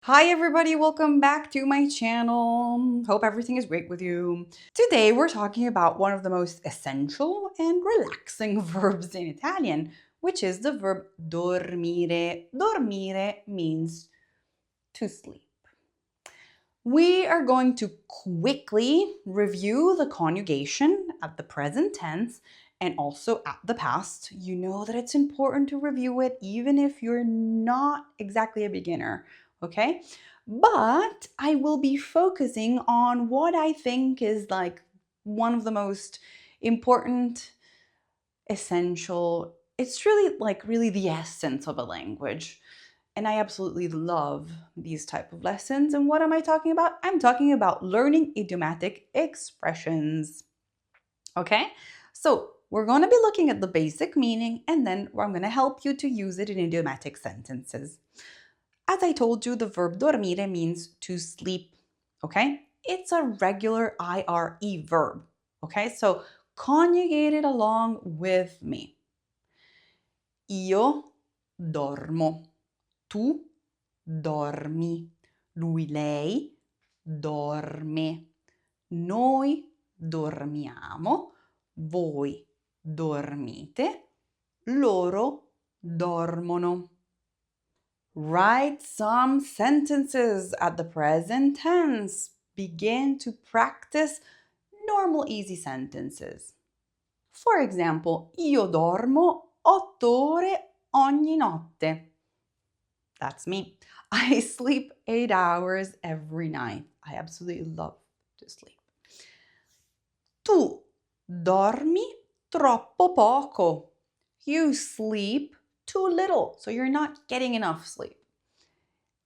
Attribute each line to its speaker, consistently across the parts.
Speaker 1: Hi everybody, welcome back to my channel. Hope everything is great with you. Today we're talking about one of the most essential and relaxing verbs in Italian, which is the verb dormire. Dormire means to sleep. We are going to quickly review the conjugation at the present tense and also at the past. You know that it's important to review it even if you're not exactly a beginner, okay? But I will be focusing on what I think is like one of the most important, essential, it's really the essence of a language. And I absolutely love these type of lessons. And what am I talking about? I'm talking about learning idiomatic expressions. Okay? So we're going to be looking at the basic meaning and then I'm going to help you to use it in idiomatic sentences. As I told you, the verb dormire means to sleep. Okay? It's a regular IRE verb. Okay? So conjugate it along with me. Io dormo. Tu dormi, lui, lei dorme, noi dormiamo, voi dormite, loro dormono. Write some sentences at the present tense. Begin to practice normal easy sentences. For example, io dormo 8 ore ogni notte. That's me. I sleep 8 hours every night. I absolutely love to sleep. Tu dormi troppo poco. You sleep too little, so you're not getting enough sleep.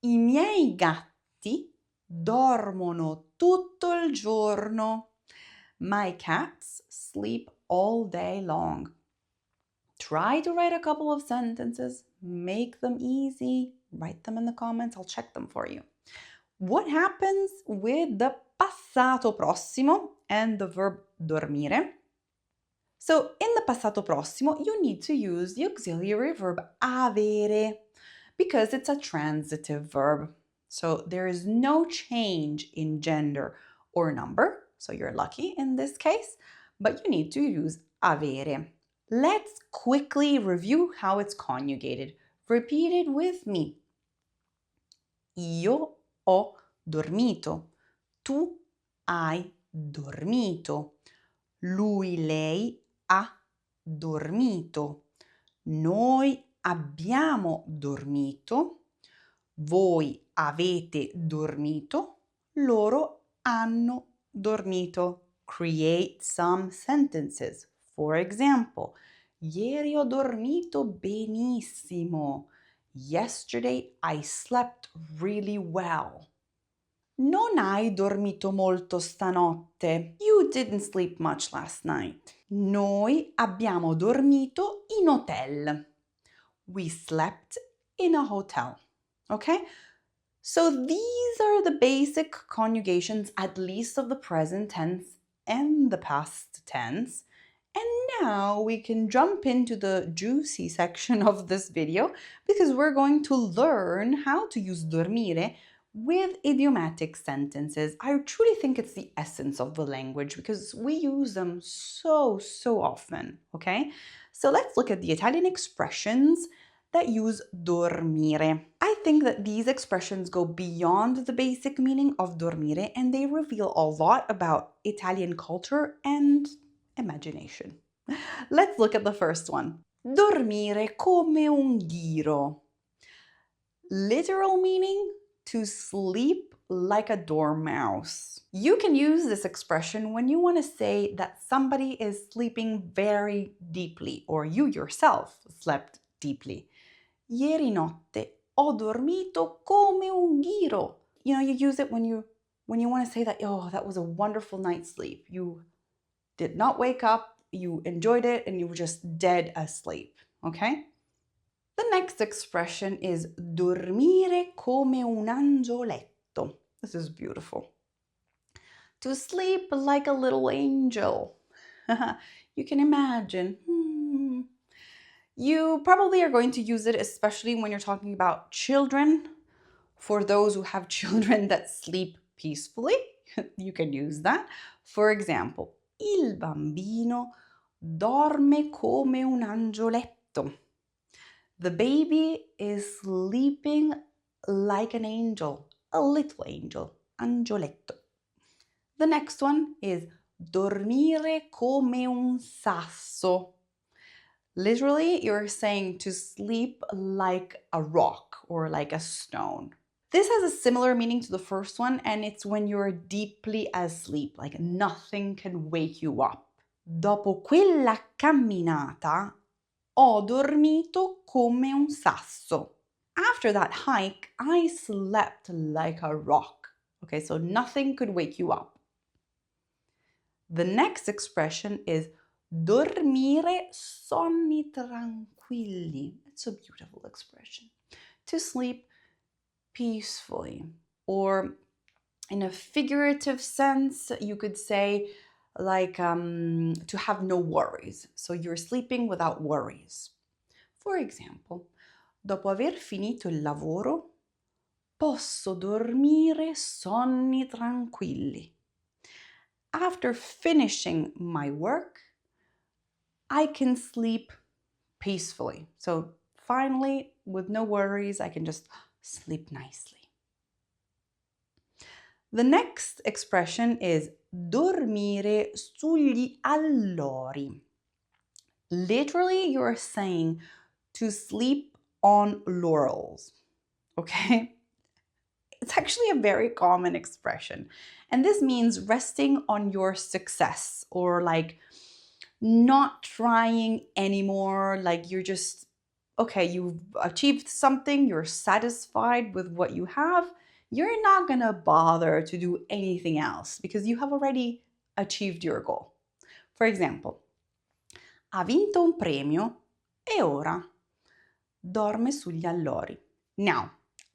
Speaker 1: I miei gatti dormono tutto il giorno. My cats sleep all day long. Try to write a couple of sentences, make them easy, write them in the comments, I'll check them for you. What happens with the passato prossimo and the verb dormire? So in the passato prossimo, you need to use the auxiliary verb avere because it's a transitive verb. So there is no change in gender or number, so you're lucky in this case, but you need to use avere. Let's quickly review how it's conjugated. Repeat it with me. Io ho dormito. Tu hai dormito. Lui, lei ha dormito. Noi abbiamo dormito. Voi avete dormito. Loro hanno dormito. Create some sentences. For example, ieri ho dormito benissimo. Yesterday I slept really well. Non hai dormito molto stanotte. You didn't sleep much last night. Noi abbiamo dormito in hotel. We slept in a hotel. Okay? So these are the basic conjugations, at least of the present tense and the past tense. And now we can jump into the juicy section of this video because we're going to learn how to use dormire with idiomatic sentences. I truly think it's the essence of the language because we use them so often, okay? So let's look at the Italian expressions that use dormire. I think that these expressions go beyond the basic meaning of dormire and they reveal a lot about Italian culture and imagination. Let's look at the first one. Dormire come un ghiro. Literal meaning, to sleep like a dormouse. You can use this expression when you want to say that somebody is sleeping very deeply or you yourself slept deeply. Ieri notte ho dormito come un ghiro. You know, you use it when you want to say that, oh, that was a wonderful night's sleep. You did not wake up, you enjoyed it, and you were just dead asleep, okay? The next expression is dormire come un angioletto. This is beautiful. To sleep like a little angel. You can imagine. You probably are going to use it especially when you're talking about children. For those who have children that sleep peacefully, you can use that. For example, il bambino dorme come un angioletto. The baby is sleeping like an angel, a little angel, angioletto. The next one is dormire come un sasso. Literally, you're saying to sleep like a rock or like a stone. This has a similar meaning to the first one, and it's when you're deeply asleep, like nothing can wake you up. Dopo quella camminata ho dormito come un sasso. After that hike, I slept like a rock. Okay, so nothing could wake you up. The next expression is dormire sonni tranquilli. It's a beautiful expression. To sleep peacefully. Or in a figurative sense, you could say like to have no worries. So you're sleeping without worries. For example, dopo aver finito il lavoro, posso dormire sonni tranquilli. After finishing my work, I can sleep peacefully. So finally, with no worries, I can just sleep nicely. The next expression is dormire sugli allori. Literally, you're saying to sleep on laurels, okay? It's actually a very common expression. And this means resting on your success or like not trying anymore. Like you're just, okay, you've achieved something, you're satisfied with what you have. You're not gonna bother to do anything else because you have already achieved your goal. For example, ha vinto un premio e ora dorme sugli allori. Now,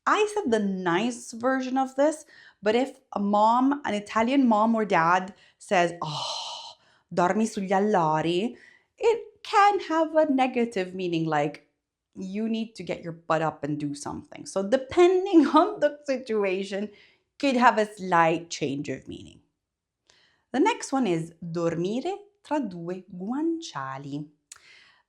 Speaker 1: I said the nice version of this, but if a mom, an Italian mom or dad says, oh, dormi sugli allori, it can have a negative meaning like you need to get your butt up and do something. So depending on the situation, could have a slight change of meaning. The next one is dormire tra due guanciali.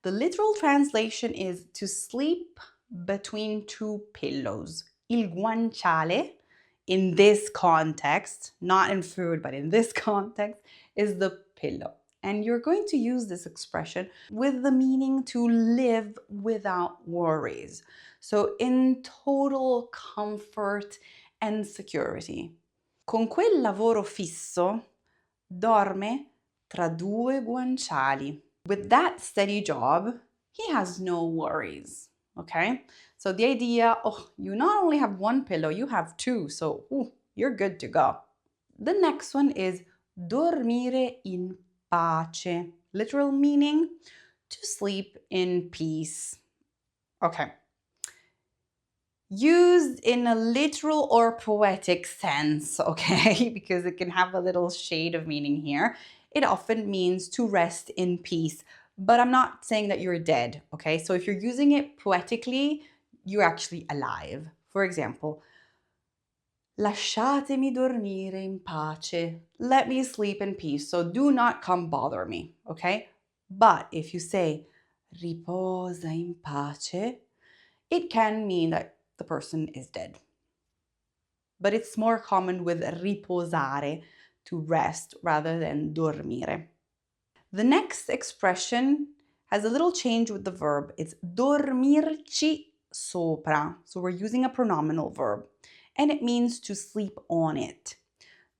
Speaker 1: The literal translation is to sleep between two pillows. Il guanciale, in this context, not in food, but in this context, is the pillow. And you're going to use this expression with the meaning to live without worries. So in total comfort and security. Con quel lavoro fisso, dorme tra due guanciali. With that steady job, he has no worries, okay? So the idea, oh, you not only have one pillow, you have two, so you're good to go. The next one is dormire in pace. Literal meaning, to sleep in peace. Okay. Used in a literal or poetic sense, okay, because it can have a little shade of meaning here. It often means to rest in peace, but I'm not saying that you're dead, okay? So if you're using it poetically, you're actually alive. For example, lasciatemi dormire in pace. Let me sleep in peace, so do not come bother me, okay? But if you say riposa in pace, it can mean that the person is dead. But it's more common with riposare, to rest, rather than dormire. The next expression has a little change with the verb. It's dormirci sopra. So we're using a pronominal verb, and it means to sleep on it.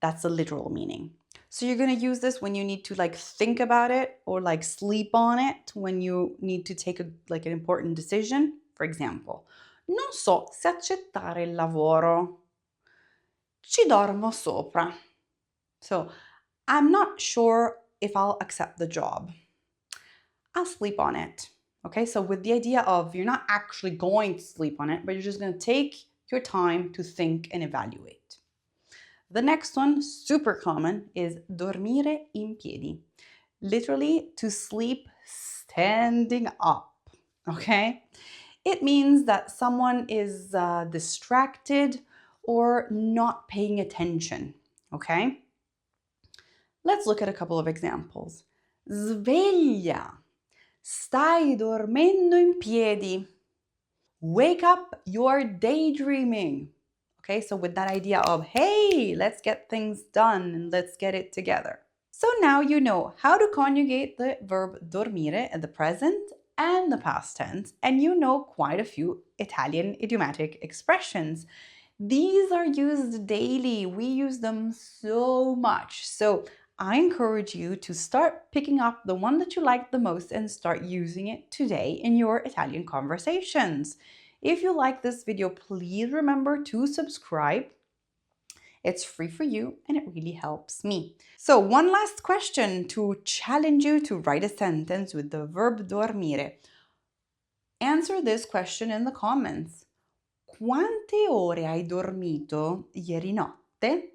Speaker 1: That's the literal meaning. So you're going to use this when you need to like think about it or like sleep on it when you need to take an important decision. For example, non so se accettare il lavoro. Ci dormo sopra. So I'm not sure if I'll accept the job. I'll sleep on it. Okay, so with the idea of you're not actually going to sleep on it, but you're just going to take your time to think and evaluate. The next one, super common, is dormire in piedi. Literally, to sleep standing up, okay? It means that someone is distracted or not paying attention, okay? Let's look at a couple of examples. Sveglia. Stai dormendo in piedi. Wake up, you're daydreaming. Okay, so with that idea of, hey, let's get things done and let's get it together. So now you know how to conjugate the verb dormire in the present and the past tense, and you know quite a few Italian idiomatic expressions. These are used daily. We use them so much. So I encourage you to start picking up the one that you like the most and start using it today in your Italian conversations. If you like this video, please remember to subscribe. It's free for you and it really helps me. So one last question to challenge you to write a sentence with the verb dormire. Answer this question in the comments. Quante ore hai dormito ieri notte?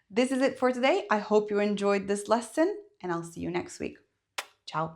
Speaker 1: This is it for today. I hope you enjoyed this lesson and I'll see you next week. Ciao.